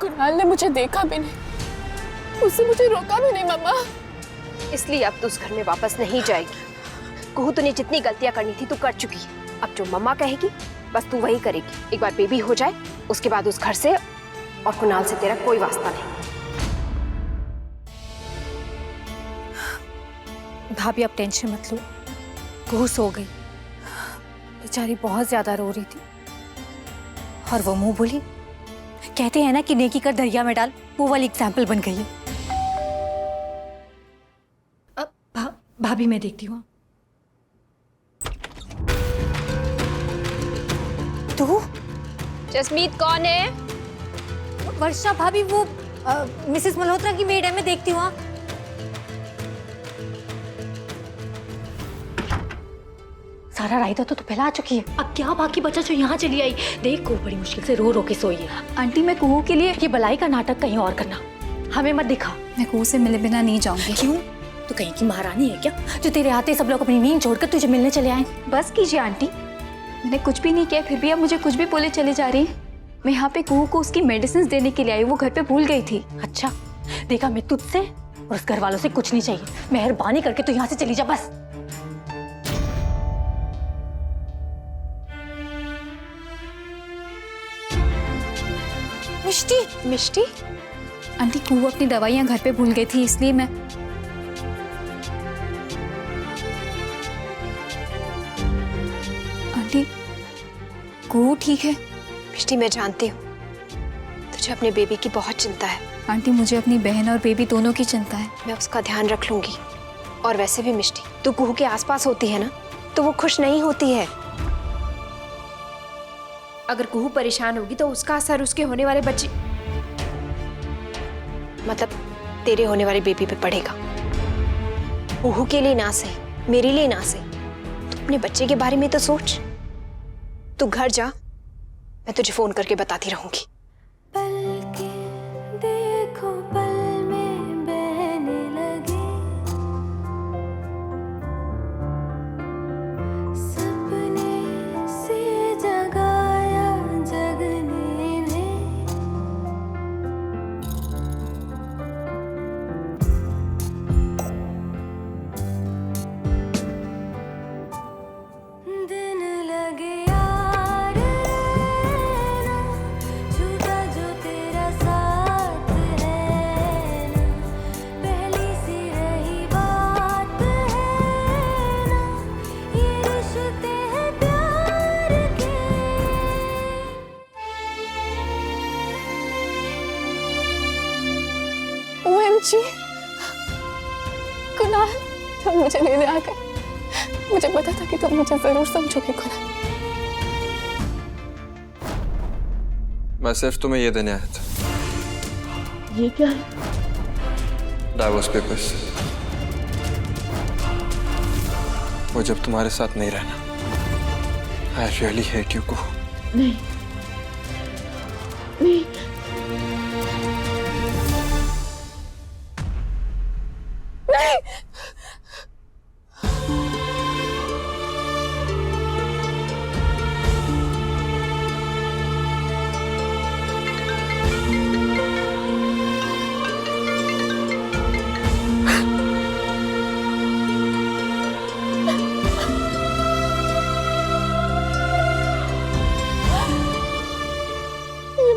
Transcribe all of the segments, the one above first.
कुणाल ने मुझे देखा भी नहीं, उससे मुझे रोका भी नहीं मम्मा। इसलिए अब तू उस घर में वापस नहीं जाएगी। कुहू तूने जितनी गलतियां करनी थी तू कर चुकी है। अब जो मम्मा कहेगी बस तू वही करेगी। एक बार बेबी हो जाए उसके बाद उस घर से और कुणाल से तेरा कोई वास्ता नहीं। भाभी आप टेंशन मत लो, कुहू सो गई। बेचारी बहुत ज्यादा रो रही थी और वो मुंह बोली। कहते हैं ना कि नेकी कर दरिया में डाल, वो वाली एग्जाम्पल बन गई है। अब भाभी मैं देखती हूँ। तू जसमीत कौन है? वर्षा भाभी, वो मिसेस मल्होत्रा की मेड है, मैं देखती हूँ। सारा रायता तो पहले आ चुकी है। अब क्या बाकी बचा जो यहाँ चली आई? देख को बड़ी मुश्किल से रो रो के सोई है। आंटी मैं कुहू के लिए ये बलाई का नाटक कहीं और करना, हमें मत दिखा। मैं कुहू से मिले बिना नहीं जाऊंगी। क्यों? तू कहीं की महारानी है क्या जो तेरे आते सब लोग अपनी नींद छोड़कर तुझे मिलने चले आए? बस कीजिए आंटी, मैंने कुछ भी नहीं किया फिर भी आप मुझे कुछ भी बोले चले जा रही हैं। मैं यहाँ पे कुहू को उसकी मेडिसिन देने के लिए आई, वो घर पे भूल गई थी। अच्छा देखा, मैं तुझसे और उस घर वालों से कुछ नहीं चाहिए। मेहरबानी करके तू यहाँ से चली जा बस। मिष्टी, मिष्टी? आंटी कुहू अपनी दवाइयाँ घर पे भूल गई थी इसलिए मैं। आंटी कुहू ठीक है? मिष्टी मैं जानती हूँ तुझे अपने बेबी की बहुत चिंता है। आंटी मुझे अपनी बहन और बेबी दोनों की चिंता है। मैं उसका ध्यान रख लूंगी। और वैसे भी मिष्टी तू कुहू के आसपास होती है ना तो वो खुश नहीं होती है। अगर कुहू परेशान होगी तो उसका असर उसके होने वाले बच्चे मतलब तेरे होने वाले बेबी पे पड़ेगा। कुहू के लिए ना सही, मेरे लिए ना सही, तू अपने बच्चे के बारे में तो सोच। तू घर जा, मैं तुझे फोन करके बताती रहूंगी। OMG, कुणाल तुम मुझे लेने आ गए। मुझे पता था कि तुम मुझे जरूर समझोगे कुणाल। मैं सिर्फ तुम्हें ये देने आया था। ये क्या है? Divorce papers. वो जब तुम्हारे साथ नहीं रहना। आई रियली हेट यू कुहू। नहीं नहीं,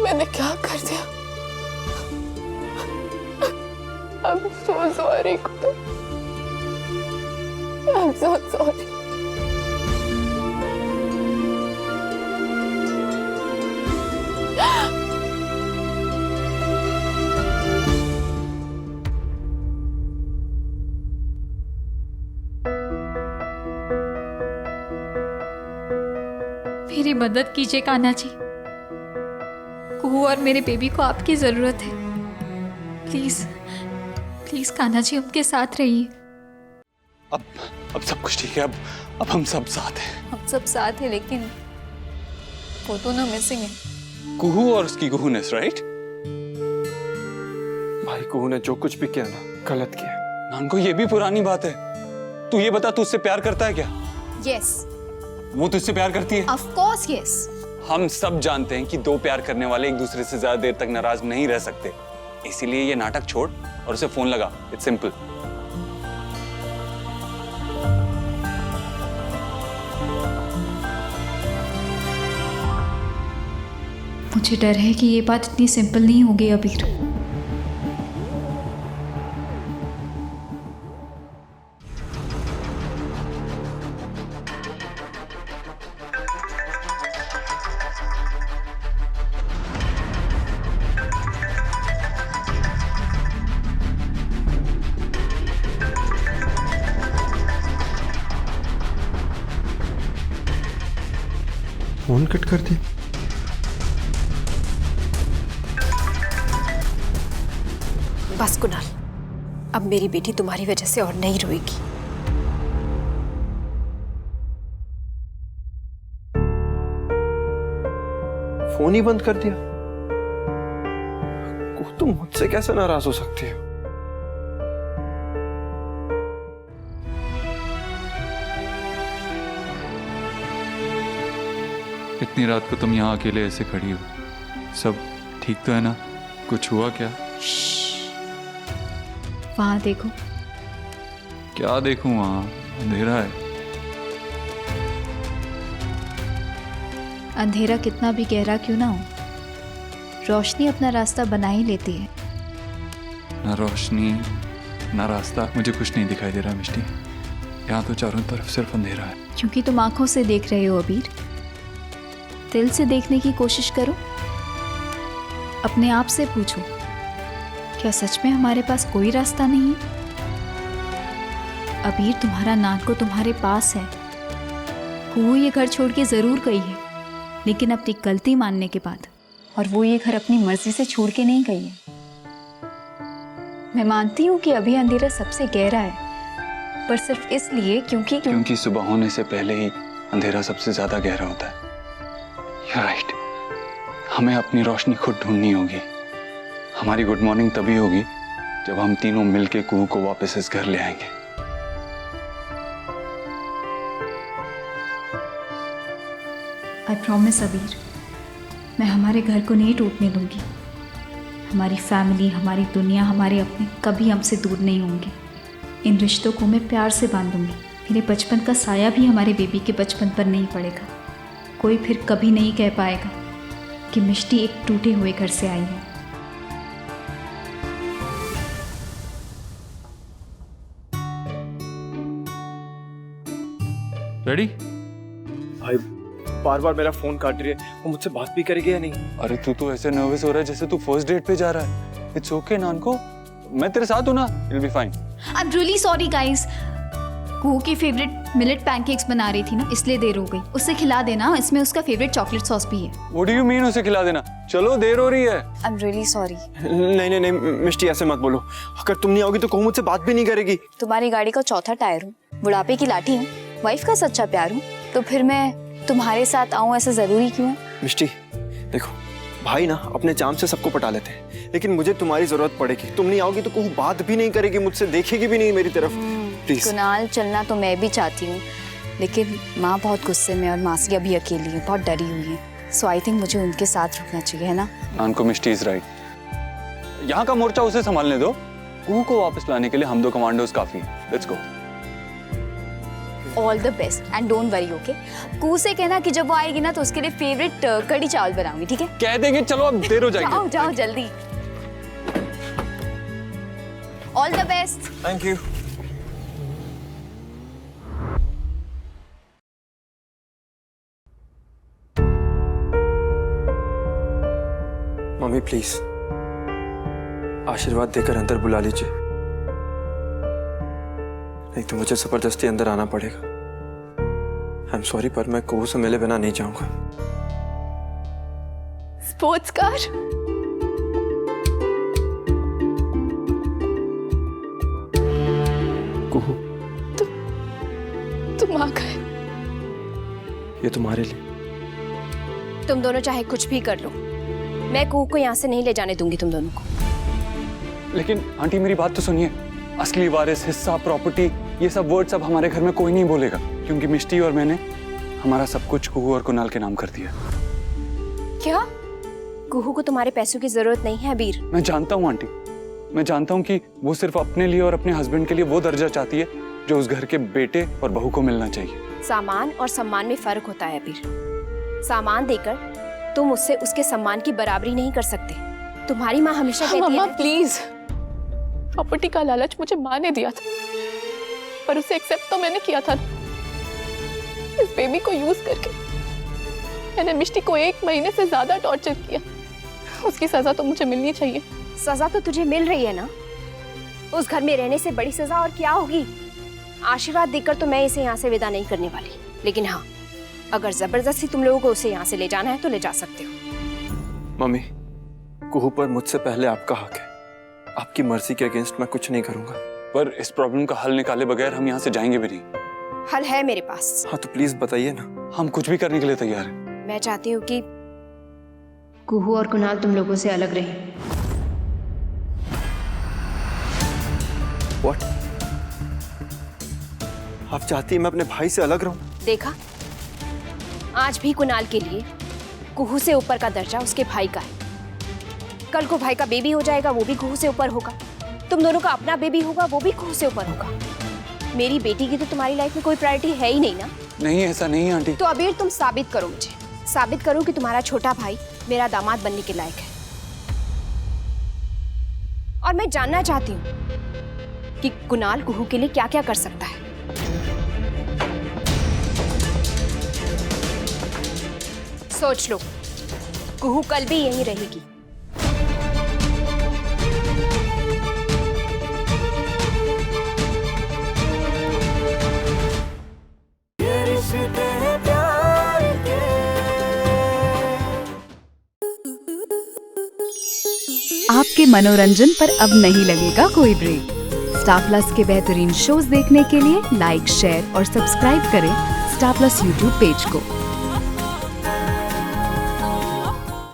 मैंने क्या कर दिया? I'm so sorry Kunal. I'm so sorry। मेरी मदद कीजिए कान्हा जी, कुहू और मेरे बेबी को आपकी जरूरत है। प्लीज प्लीज कान्हा जी उनके साथ रहिए। अब सब कुछ ठीक है। अब हम सब साथ हैं। हम सब साथ हैं लेकिन वो दोनों मिसिंग है। कुहू और उसकी कुहूनेस, राइट? भाई कुहू ने जो कुछ भी किया ना गलत किया। नानको ये भी पुरानी बात है। तू ये बता, तू उससे प्यार करता है क्या? यस, वो तुझसे प्यार करती है? Of course yes. हम सब जानते हैं कि दो प्यार करने वाले एक दूसरे से ज्यादा देर तक नाराज नहीं रह सकते, इसीलिए ये नाटक छोड़ और उसे फोन लगा। It's simple. मुझे डर है कि ये बात इतनी सिंपल नहीं होगी अबीर। फोन कट कर दी। बस कुणाल, अब मेरी बेटी तुम्हारी वजह से और नहीं रोएगी। फोन ही बंद कर दिया। तुम मुझसे कैसे नाराज हो सकती हो? इतनी रात को तुम यहाँ अकेले ऐसे खड़ी हो, सब ठीक तो है ना? कुछ हुआ क्या? वहाँ देखो। क्या देखूं? वहाँ अंधेरा है। अंधेरा कितना भी गहरा क्यों ना हो, रोशनी अपना रास्ता बना ही लेती है। ना रोशनी ना रास्ता, मुझे कुछ नहीं दिखाई दे रहा मिष्टी। यहाँ तो चारों तरफ सिर्फ अंधेरा है। क्योंकि तुम आंखों से देख रहे हो अबीर, दिल से देखने की कोशिश करो। अपने आप से पूछो, क्या सच में हमारे पास कोई रास्ता नहीं है? अबीर, तुम्हारा नानको तुम्हारे पास है। कुहू ये घर छोड़ के जरूर गई है, लेकिन अपनी गलती मानने के बाद। और वो ये घर अपनी मर्जी से छोड़ के नहीं गई है। मैं मानती हूँ कि अभी अंधेरा सबसे गहरा है, पर सिर्फ इसलिए क्योंकि सुबह होने से पहले ही अंधेरा सबसे ज्यादा गहरा होता है। You're right. हमें अपनी रोशनी खुद ढूंढनी होगी। हमारी गुड मॉर्निंग तभी होगी जब हम तीनों मिलके कुहू को वापस इस घर ले आएंगे। आई प्रॉमिस अबीर, मैं हमारे घर को नहीं टूटने दूंगी। हमारी फैमिली, हमारी दुनिया, हमारे अपने कभी हमसे दूर नहीं होंगे। इन रिश्तों को मैं प्यार से बांधूंगी। मेरे बचपन का साया भी हमारे बेबी के बचपन पर नहीं पड़ेगा। कोई फिर कभी नहीं कह पाएगा कि मिष्टी एक टूटे हुए घर से आई है। रेडी? भाई बार बार मेरा फोन काट रही है, वो मुझसे बात भी करेगी या नहीं? अरे तू तो ऐसे नर्वस हो रहा है जैसे तू फर्स्ट डेट पे जा रहा है। इट्स ओके नानको, मैं तेरे साथ हूं ना, it be fine. I am really sorry guys. Kuhu की फेवरेट मिलेट पैनकेक्स बना रही थी ना, इसलिए देर हो गई। उसे खिला देना, इसमें उसका फेवरेट चॉकलेट सॉस भी है। व्हाट डू यू मीन उसे खिला देना? चलो देर हो रही है। आई एम रियली सॉरी। नहीं नहीं नहीं मिष्टी, ऐसे मत बोलो। अगर तुम नहीं आओगी तो कहूँ मुझसे बात भी नहीं करेगी। तुम्हारी गाड़ी का चौथा टायर हूँ, बुढ़ापे की लाठी हूँ, वाइफ का सच्चा प्यार हूँ, तो फिर मैं तुम्हारे साथ आऊँ ऐसा जरूरी क्यों है? मिष्टी देखो, भाई ना अपने चाम से सबको पटा लेते हैं, लेकिन मुझे तुम्हारी जरूरत पड़ेगी। तुम नहीं आओगी तो कहूँ बात भी नहीं करेगी मुझसे, देखेगी भी नहीं मेरी तरफ। प्लीज कुणाल, चलना तो मैं भी चाहती हूँ, लेकिन माँ बहुत गुस्से में और मासी अभी अकेली है, बहुत डरी हुई है। सो आई थिंक मुझे उनके साथ रुकना चाहिए, है ना? नानको, मिष्टी इज राइट। यहाँ का मोर्चा उसे संभालने दो। कुहू को वापस लाने के लिए हम दो कमांडोज काफी हैं। Let's go. All the best and don't worry, okay? Kuhu से कहना कि जब वो आएगी ना तो उसके लिए फेवरेट कड़ी चावल बनाऊंगी, ठीक है? कह देंगे। चलो अब देर हो जाएगी। जाओ जाओ जल्दी। All the best. Thank you. Mummy please आशीर्वाद देकर अंदर बुला लीजिए, नहीं तो मुझे जबरदस्ती अंदर आना पड़ेगा। आई एम सॉरी, पर मैं कुहू से मिले बिना नहीं जाऊंगा। Sports car? कुहू तुम आ गए। ये तुम्हारे लिए। तुम दोनों चाहे कुछ भी कर लो, मैं कुहू को यहाँ से नहीं ले जाने दूंगी तुम दोनों को। लेकिन आंटी मेरी बात तो सुनिए। असली वारिस, हिस्सा, प्रॉपर्टी, ये सब वर्ड्स अब हमारे घर में कोई नहीं बोलेगा, क्योंकि मिष्टी और मैंने हमारा सब कुछ कुहू और कुणाल के नाम कर दिया। क्या? कुहू को तुम्हारे पैसों की जरूरत नहीं है अबीर। मैं जानता हूँ आंटी, मैं जानता हूँ कि वो सिर्फ अपने लिए और अपने हस्बैंड के लिए वो दर्जा चाहती है जो उस घर के बेटे और बहू को मिलना चाहिए। सामान और सम्मान में फर्क होता है अबीर। सामान देकर तुम उससे उसके सम्मान की बराबरी नहीं कर सकते। तुम्हारी माँ हमेशा कहती मम्मा है प्लीज, प्रॉपर्टी का लालच मुझे माँ ने दिया था, पर उसे एक्सेप्ट तो मैंने किया था। इस बेबी को यूज करके मैंने मिष्टी को 1 महीने से ज्यादा टॉर्चर किया। उसकी सजा तो मुझे मिलनी चाहिए। सजा तो तुझे मिल रही है ना, उस घर में रहने से बड़ी सजा और क्या होगी। आशीर्वाद देकर तो मैं इसे यहाँ से विदा नहीं करने वाली, लेकिन हाँ, अगर जबरदस्ती तुम लोगों को उसे यहाँ से ले जाना है तो ले जा सकते हो। मम्मी, कुहू पर मुझसे पहले आपका हक है। आपकी मर्जी के अगेंस्ट मैं कुछ नहीं करूंगा। पर इस प्रॉब्लम का हल निकाले बगैर हम यहाँ से जाएंगे भी नहीं। हल है मेरे पास। हाँ तो प्लीज बताइए ना। हम कुछ भी करने के लिए तैयार हैं। मैं चाहती हूँ कि कुहू और कुणाल तुम लोगों से अलग रहे। What? आप चाहती हैं मैं अपने भाई से अलग रहूं? देखा, आज भी कुणाल के लिए कुहू से ऊपर का दर्जा उसके भाई का है। कल को भाई का बेबी हो जाएगा, वो भी कुहू से ऊपर होगा। तुम दोनों का अपना बेबी होगा, वो भी कुहू से ऊपर होगा। मेरी बेटी की तो तुम्हारी लाइफ में कोई प्रायोरिटी है ही नहीं ना। नहीं, ऐसा नहीं आंटी। तो अबीर तुम साबित करो, मुझे साबित करो कि तुम्हारा छोटा भाई मेरा दामाद बनने के लायक है। और मैं जानना चाहती हूँ कि कुणाल कुहू के लिए क्या क्या कर सकता है। सोच लो, कुहू कल भी यहीं रहेगी। आपके मनोरंजन पर अब नहीं लगेगा कोई ब्रेक। स्टार प्लस के बेहतरीन शोज देखने के लिए लाइक, शेयर और सब्सक्राइब करें स्टार प्लस यूट्यूब पेज को।